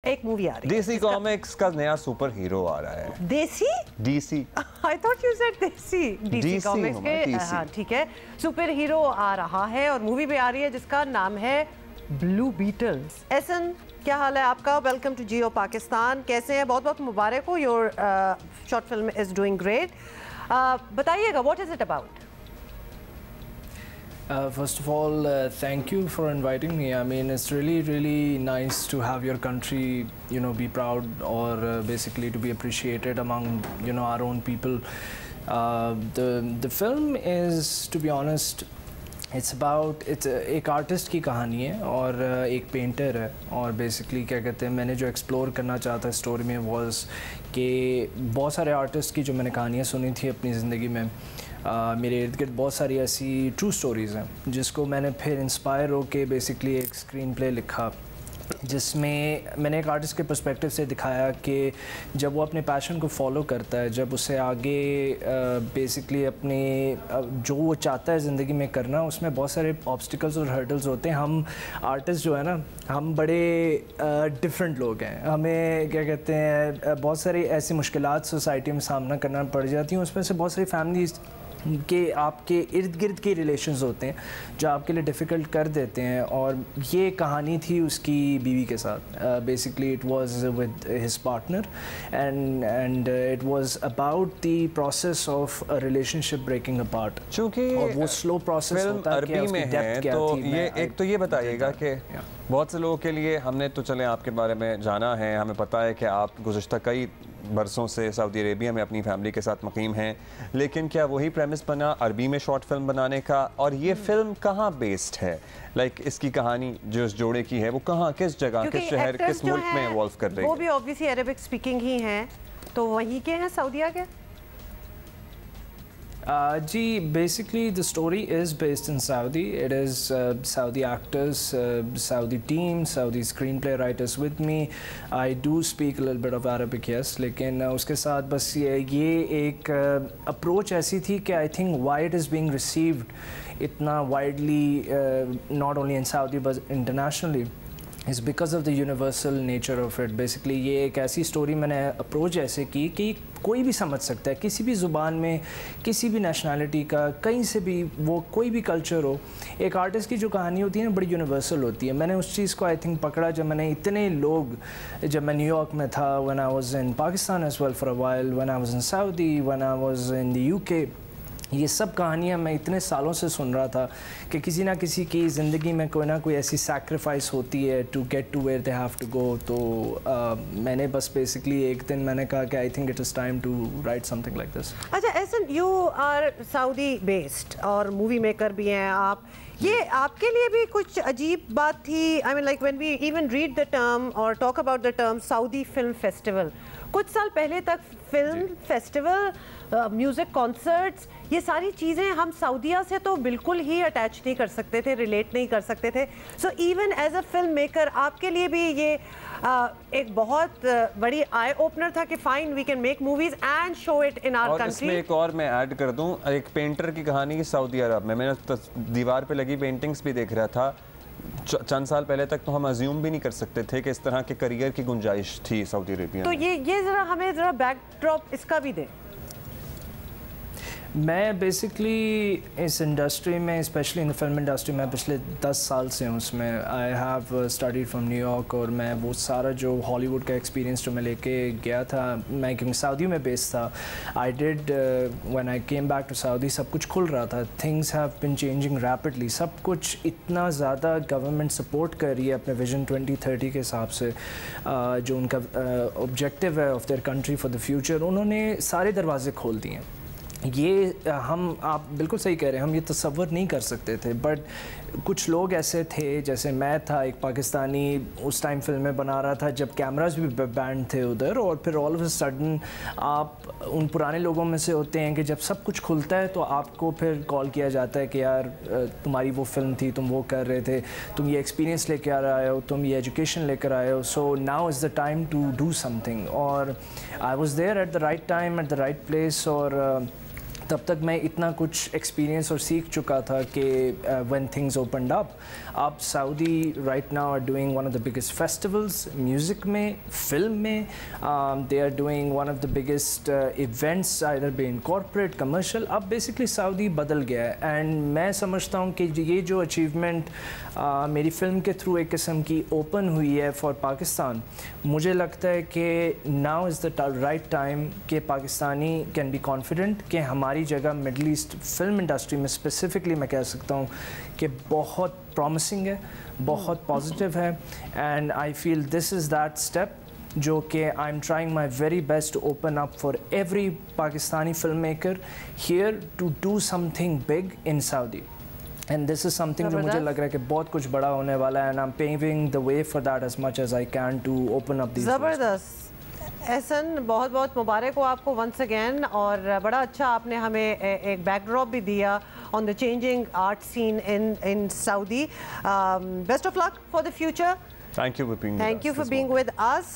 ایک مووی آ رہی ہے DC Comics کا نیا سپر ہیرو آ رہا ہے. DC I thought you said DC Comics کے ہاں ٹھیک ہے سپر ہیرو آ رہا ہے اور مووی بھی آ رہی ہے جس کا نام ہے بلو بیٹلز. احسن کیا حال ہے آپ کا؟ Welcome to Geo Pakistan. کیسے ہیں؟ بہت بہت مبارک ہو. Your short film is doing great. بتائیے گا what is it about? First of all, thank you for inviting me. I mean, it's really nice to have your country, be proud or basically to be appreciated among, our own people. The film is, to be honest, it's ایک artist کی کہانی ہے اور ایک painter ہے اور basically کیا کہتے ہیں میں نے جو ایکسپلور کرنا چاہتا ہے اسٹوری میں واز کہ بہت سارے آرٹسٹ کی جو میں نے کہانیاں سنی تھی اپنی زندگی میں میرے ارد گرد بہت ساری ایسی ٹرو سٹوریز ہیں جس کو میں نے پھر انسپائر ہو کے بیسکلی ایک اسکرین پلے لکھا جس میں نے ایک آرٹسٹ کے پرسپیکٹیو سے دکھایا کہ جب وہ اپنے پیشن کو فالو کرتا ہے جب اسے آگے بیسکلی اپنے جو وہ چاہتا ہے زندگی میں کرنا اس میں بہت سارے آبسٹیکلز اور ہرڈلز ہوتے ہیں. ہم آرٹسٹ جو ہے نا ہم بڑے ڈفرینٹ لوگ ہیں. ہمیں کیا کہتے ہیں بہت ساری ایسی مشکلات سوسائٹی میں سامنا کرنا پڑ جاتی ہیں. اس میں سے بہت ساری فیملیز کہ آپ کے ارد گرد کے ریلیشنز ہوتے ہیں جو آپ کے لیے ڈیفیکلٹ کر دیتے ہیں اور یہ کہانی تھی اس کی بیوی کے ساتھ. Basically it was with his partner and it was about the process of relation ship breaking apart. چونکہ اور وہ سلو پروسیس ہوتا ہے عربی میں ہے تو ایک تو یہ بتائیے گا کہ بہت سے لوگوں کے لیے ہم نے تو چلیں آپ کے بارے میں جانا ہے, ہمیں پتہ ہے کہ آپ گزشتہ کئی برسوں سے سعودی عربیہ میں اپنی فیملی کے ساتھ مقیم ہیں, لیکن کیا وہی پریمس بنا عربی میں شارٹ فلم بنانے کا؟ اور یہ فلم کہاں بیسڈ ہے؟ لائک اس کی کہانی جو اس جوڑے کی ہے وہ کہاں, کس جگہ, کس شہر, کس ملک میں ایوالو کر رہی ہے؟ وہ بھی obviously عربک سپیکنگ ہی ہیں تو وہیں کے ہیں سعودیہ کے. جی basically the story is based in Saudi. It is Saudi actors, Saudi team, Saudi screenplay writers with me. I do speak a little bit of Arabic, yes, لیکن اس کے ساتھ بس یہ ایک اپروچ ایسی تھی کہ I think why it is being received اتنا widely not only in Saudi but internationally is because of the universal nature of it. Basically یہ ایک ایسی سٹوری میں نے اپروچ ایسے کی کہ کوئی بھی سمجھ سکتا ہے کسی بھی زبان میں کسی بھی نیشنلٹی کا کہیں سے بھی وہ کوئی بھی کلچر ہو. ایک آرٹسٹ کی جو کہانی ہوتی ہے نا بڑی یونیورسل ہوتی ہے. میں نے اس چیز کو آئی تھنک پکڑا جب میں نے اتنے لوگ جب میں نیو یارک میں تھا when I was in Pakistan as well for a while, when I was in Saudi, when I was in the UK. یہ سب کہانیاں میں اتنے سالوں سے سن رہا تھا کہ کسی نہ کسی کی زندگی میں کوئی نہ کوئی ایسی سیکریفائس ہوتی ہے to get to where they have to go. تو میں نے بس بیسکلی ایک دن میں نے کہا کہ I think it is time to write something like this. اچھا Ahsan you are Saudi based اور مووی میکر بھی ہیں آپ. یہ آپ کے لیے بھی کچھ عجیب بات تھی؟ I mean like when we even read the term اور talk about the term Saudi film festival, کچھ سال پہلے تک فلم فیسٹیول, میوزک کانسرٹس, یہ ساری چیزیں ہم سعودیہ سے تو بالکل ہی اٹیچ نہیں کر سکتے تھے, ریلیٹ نہیں کر سکتے تھے. So even as a film maker آپ کے لیے بھی یہ ایک بہت بڑی آئی اوپنر تھا کہ fine we can make movies and show it in our country. اور اس میں ایک اور میں ایڈ کر دوں, ایک پینٹر کی کہانی سعودی عرب میں نے دیوار پہ لگی پینٹنگز بھی دیکھ رہا تھا. چند سال پہلے تک تو ہم ازیوم بھی نہیں کر سکتے تھے کہ اس طرح کے کریئر کی گنجائش تھی سعودی عربیہ میں. تو یہ ذرا ہمیں ذرا بیک ڈراپ اس کا بھی دیں. میں بیسکلی اس انڈسٹری میں اسپیشلی ان فلم انڈسٹری میں پچھلے 10 سال سے ہوں اس میں. I have studied from new York اور میں وہ سارا جو ہالی ووڈ کا ایکسپیرینس جو میں لے کے گیا تھا, میں کیونکہ سعودی میں بیس تھا, I did when I came back to Saudi سب کچھ کھل رہا تھا. Things have been changing rapidly. سب کچھ اتنا زیادہ گورنمنٹ سپورٹ کر رہی ہے اپنے ویژن 2030 کے حساب سے جو ان کا آبجیکٹیو ہے of their country for the future. انہوں نے سارے دروازے کھول دیے ہیں. یہ آپ بالکل صحیح کہہ رہے ہیں, ہم یہ تصور نہیں کر سکتے تھے. بٹ کچھ لوگ ایسے تھے, جیسے میں تھا, ایک پاکستانی اس ٹائم فلمیں بنا رہا تھا جب کیمراز بھی بینڈ تھے ادھر, اور پھر آل آف اے سڈن آپ ان پرانے لوگوں میں سے ہوتے ہیں کہ جب سب کچھ کھلتا ہے تو آپ کو پھر کال کیا جاتا ہے کہ یار تمہاری وہ فلم تھی, تم وہ کر رہے تھے, تم یہ ایکسپیرینس لے کے آ رہے ہو, تم یہ ایجوکیشن لے کر آئے ہو, so now is the time to do something. اور I was there at the right time at the right place. اور تب تک میں اتنا کچھ ایکسپیرینس اور سیکھ چکا تھا کہ when things opened up, اب سعودی right now are doing one of the biggest festivals music میں, فلم میں, they are doing one of the biggest events either be in corporate, commercial. اب بیسکلی سعودی بدل گیا ہے اینڈ میں سمجھتا ہوں کہ یہ جو اچیومنٹ میری فلم کے تھرو ایک قسم کی اوپن ہوئی ہے فار پاکستان, مجھے لگتا ہے کہ now is the right time کہ پاکستانی کین بی کانفیڈنٹ کہ ہماری جگہ مڈل ایسٹ فلم انڈسٹری میں اسپیسیفکلی میں کہہ سکتا ہوں کہ بہت پرومسنگ ہے, بہت پازیٹیو ہے, and I feel this is that step جو کہ I am trying my very best to open up for every Pakistani film maker here to do something big in Saudi. And this is something جو مجھے لگ رہا ہے کہ بہت کچھ بڑا ہونے والا ہے, and I am paving the way for that as much as I can to open up these. زبردست احسن, بہت بہت مبارک ہو آپ کو ونس اگین, اور بڑا اچھا آپ نے ہمیں ایک بیک ڈراپ بھی دیا on the changing art scene in Saudi. Best of luck for the future. Thank you for being with us. Thank you for being with us.